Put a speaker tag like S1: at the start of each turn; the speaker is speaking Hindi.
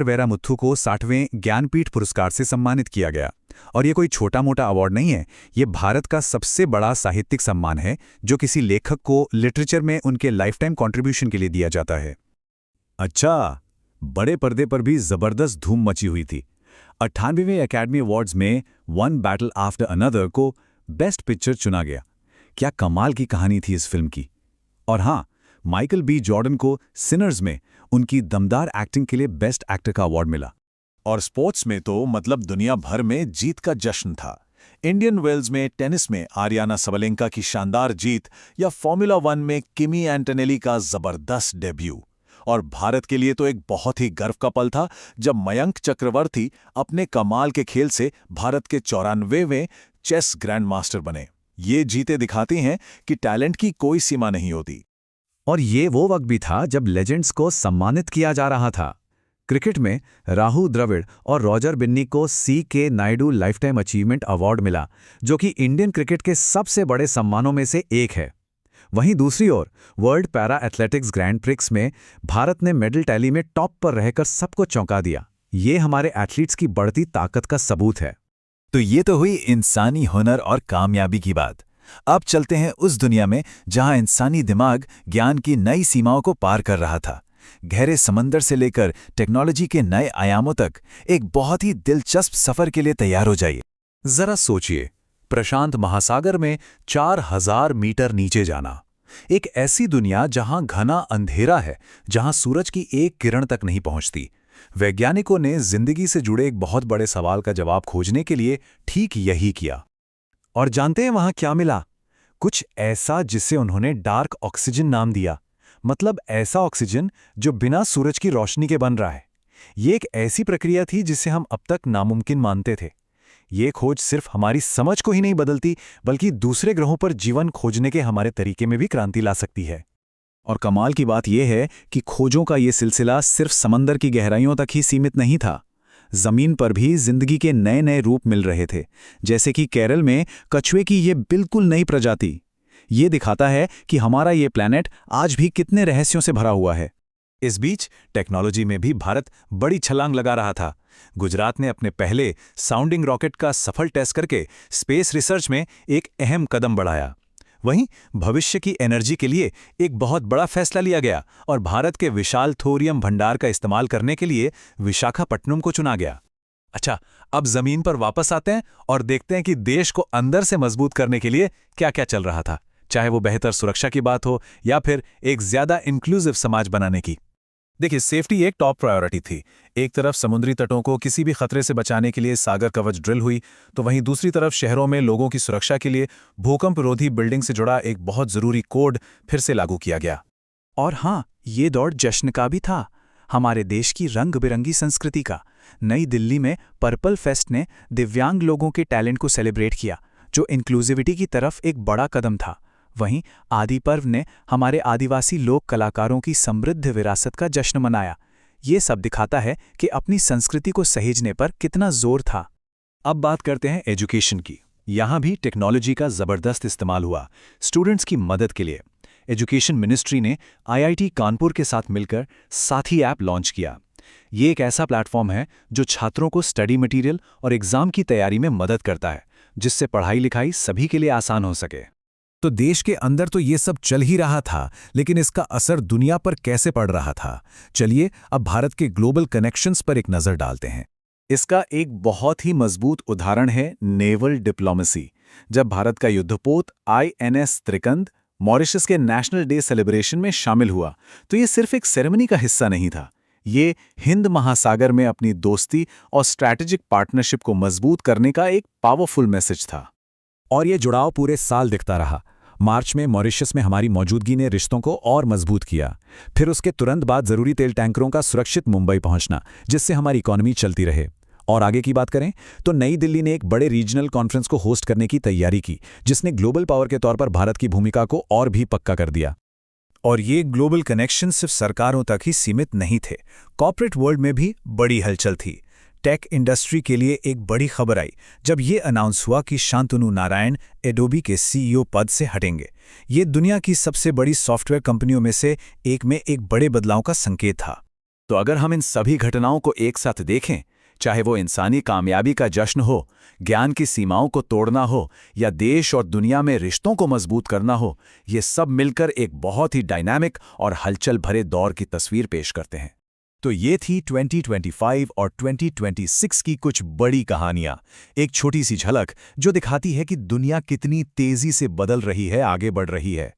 S1: वैरामुथु को 60वें ज्ञानपीठ पुरस्कार से सम्मानित किया गया। और ये कोई छोटा मोटा अवार्ड नहीं है, ये भारत का सबसे बड़ा साहित्यिक सम्मान है जो किसी लेखक को लिटरेचर में उनके लाइफटाइम कंट्रीब्यूशन के लिए दिया जाता है।
S2: अच्छा, बड़े पर्दे पर भी जबरदस्त धूम मची हुई थी। 98वें एकेडमी अवार्ड्स में वन बैटल आफ्टर अनदर को बेस्ट पिक्चर चुना गया। क्या कमाल की कहानी थी इस फिल्म की। और हाँ, माइकल बी जॉर्डन को सिनर्स में उनकी दमदार एक्टिंग के लिए बेस्ट एक्टर का अवार्ड मिला। और स्पोर्ट्स में तो मतलब दुनिया भर में जीत का जश्न था। इंडियन वेल्स में टेनिस में आरियाना सबलेंका की शानदार जीत, या फॉर्मूला 1 में किमी एंटोनेली का जबरदस्त डेब्यू। और भारत के लिए तो एक बहुत ही गर्व का पल था जब मयंक चक्रवर्ती अपने कमाल के खेल से भारत के 94वें चेस ग्रैंड मास्टर बने। ये जीते दिखाती हैं कि टैलेंट की कोई सीमा नहीं होती।
S1: और ये वो वक्त भी था जब लेजेंड्स को सम्मानित किया जा रहा था। क्रिकेट में राहुल द्रविड़ और रॉजर बिन्नी को C.K. Naidu lifetime achievement award मिला, जो कि इंडियन क्रिकेट के सबसे बड़े सम्मानों में से एक है। वहीं दूसरी ओर world para athletics grand prix में भारत ने मेडल टैली में टॉप पर रहकर सबको चौंका दिया। ये हमारे एथलीट्स की बढ़ती ताकत का सबूत है।
S2: तो ये तो हुई इंसानी हुनर और कामयाबी की बात। अब चलते हैं उस दुनिया में जहां इंसानी दिमाग ज्ञान की नई सीमाओं को पार कर रहा था। गहरे समंदर से लेकर टेक्नोलॉजी के नए आयामों तक एक बहुत ही दिलचस्प सफर के लिए तैयार हो जाइए।
S1: जरा सोचिए, प्रशांत महासागर में 4000 मीटर नीचे जाना। एक ऐसी दुनिया जहां घना अंधेरा है, जहां सूरज की एक किरण तक नहीं पहुंचती। वैज्ञानिकों ने जिंदगी से जुड़े एक बहुत बड़े सवाल का जवाब खोजने के लिए ठीक यही किया। और जानते हैं वहां क्या मिला? कुछ ऐसा जिसे उन्होंने डार्क ऑक्सीजन नाम दिया। मतलब ऐसा ऑक्सीजन जो बिना सूरज की रोशनी के बन रहा है। ये एक ऐसी प्रक्रिया थी जिसे हम अब तक नामुमकिन मानते थे। ये खोज सिर्फ हमारी समझ को ही नहीं बदलती, बल्कि दूसरे ग्रहों पर जीवन खोजने के हमारे तरीके में भी क्रांति ला सकती है।
S2: और कमाल की बात यह है कि खोजों का ये सिलसिला सिर्फ समंदर की गहराइयों तक ही सीमित नहीं था। जमीन पर भी जिंदगी के नए नए रूप मिल रहे थे, जैसे कि केरल में कछुए की ये बिल्कुल नई प्रजाति। ये दिखाता है कि हमारा ये प्लैनेट आज भी कितने रहस्यों से भरा हुआ है।
S1: इस बीच टेक्नोलॉजी में भी भारत बड़ी छलांग लगा रहा था। गुजरात ने अपने पहले साउंडिंग रॉकेट का सफल टेस्ट करके स्पेस रिसर्च में एक अहम कदम बढ़ाया। वहीं भविष्य की एनर्जी के लिए एक बहुत बड़ा फैसला लिया गया और भारत के विशाल थोरियम भंडार का इस्तेमाल करने के लिए विशाखापट्टनम को चुना गया। अच्छा, अब जमीन पर वापस आते हैं और देखते हैं कि देश को अंदर से मजबूत करने के लिए क्या क्या चल रहा था, चाहे वो बेहतर सुरक्षा की बात हो या फिर एक ज्यादा इंक्लूसिव समाज बनाने की।
S3: देखिए, सेफ्टी एक टॉप प्रायोरिटी थी। एक तरफ समुद्री तटों को किसी भी खतरे से बचाने के लिए सागर कवच ड्रिल हुई, तो वहीं दूसरी तरफ शहरों में लोगों की सुरक्षा के लिए भूकंप रोधी बिल्डिंग से जुड़ा एक बहुत जरूरी कोड फिर से लागू किया गया।
S1: और हाँ, ये दौर जश्न का भी था, हमारे देश की रंग बिरंगी संस्कृति का। नई दिल्ली में पर्पल फेस्ट ने दिव्यांग लोगों के टैलेंट को सेलिब्रेट किया, जो इंक्लूसिविटी की तरफ एक बड़ा कदम था। वहीं आदि पर्व ने हमारे आदिवासी लोक कलाकारों की समृद्ध विरासत का जश्न मनाया। ये सब दिखाता है कि अपनी संस्कृति को सहेजने पर कितना जोर था।
S2: अब बात करते हैं एजुकेशन की। यहाँ भी टेक्नोलॉजी का जबरदस्त इस्तेमाल हुआ स्टूडेंट्स की मदद के लिए। एजुकेशन मिनिस्ट्री ने IIT कानपुर के साथ मिलकर साथी ऐप लॉन्च किया। ये एक ऐसा प्लेटफॉर्म है जो छात्रों को स्टडी मटेरियल और एग्जाम की तैयारी में मदद करता है, जिससे पढ़ाई लिखाई सभी के लिए आसान हो सके।
S3: तो देश के अंदर तो ये सब चल ही रहा था, लेकिन इसका असर दुनिया पर कैसे पड़ रहा था? चलिए अब भारत के ग्लोबल कनेक्शंस पर एक नजर डालते हैं।
S2: इसका एक बहुत ही मजबूत उदाहरण है नेवल डिप्लोमेसी। जब भारत का युद्धपोत INS त्रिकंद मॉरिशस के नेशनल डे सेलिब्रेशन में शामिल हुआ, तो ये सिर्फ एक सेरेमनी का हिस्सा नहीं था। ये हिंद महासागर में अपनी दोस्ती और स्ट्रैटेजिक पार्टनरशिप को मजबूत करने का एक पावरफुल मैसेज था।
S3: और ये जुड़ाव पूरे साल दिखता रहा। मार्च में मॉरिशस में हमारी मौजूदगी ने रिश्तों को और मजबूत किया। फिर उसके तुरंत बाद जरूरी तेल टैंकरों का सुरक्षित मुंबई पहुंचना, जिससे हमारी इकोनॉमी चलती रहे। और आगे की बात करें तो नई दिल्ली ने एक बड़े रीजनल कॉन्फ्रेंस को होस्ट करने की तैयारी की, जिसने ग्लोबल पावर के तौर पर भारत की भूमिका को और भी पक्का कर दिया।
S2: और ये ग्लोबल कनेक्शन सिर्फ सरकारों तक ही सीमित नहीं थे, कॉर्पोरेट वर्ल्ड में भी बड़ी हलचल थी। टेक इंडस्ट्री के लिए एक बड़ी खबर आई जब ये अनाउंस हुआ कि शांतनु नारायण एडोबी के CEO पद से हटेंगे। ये दुनिया की सबसे बड़ी सॉफ्टवेयर कंपनियों में से एक बड़े बदलाव का संकेत था।
S1: तो अगर हम इन सभी घटनाओं को एक साथ देखें, चाहे वो इंसानी कामयाबी का जश्न हो, ज्ञान की सीमाओं को तोड़ना हो या देश और दुनिया में रिश्तों को मजबूत करना हो, ये सब मिलकर एक बहुत ही डायनामिक और हलचल भरे दौर की तस्वीर पेश करते हैं।
S2: तो ये थी 2025 और 2026 की कुछ बड़ी कहानियां, एक छोटी सी झलक जो दिखाती है कि दुनिया कितनी तेजी से बदल रही है, आगे बढ़ रही है।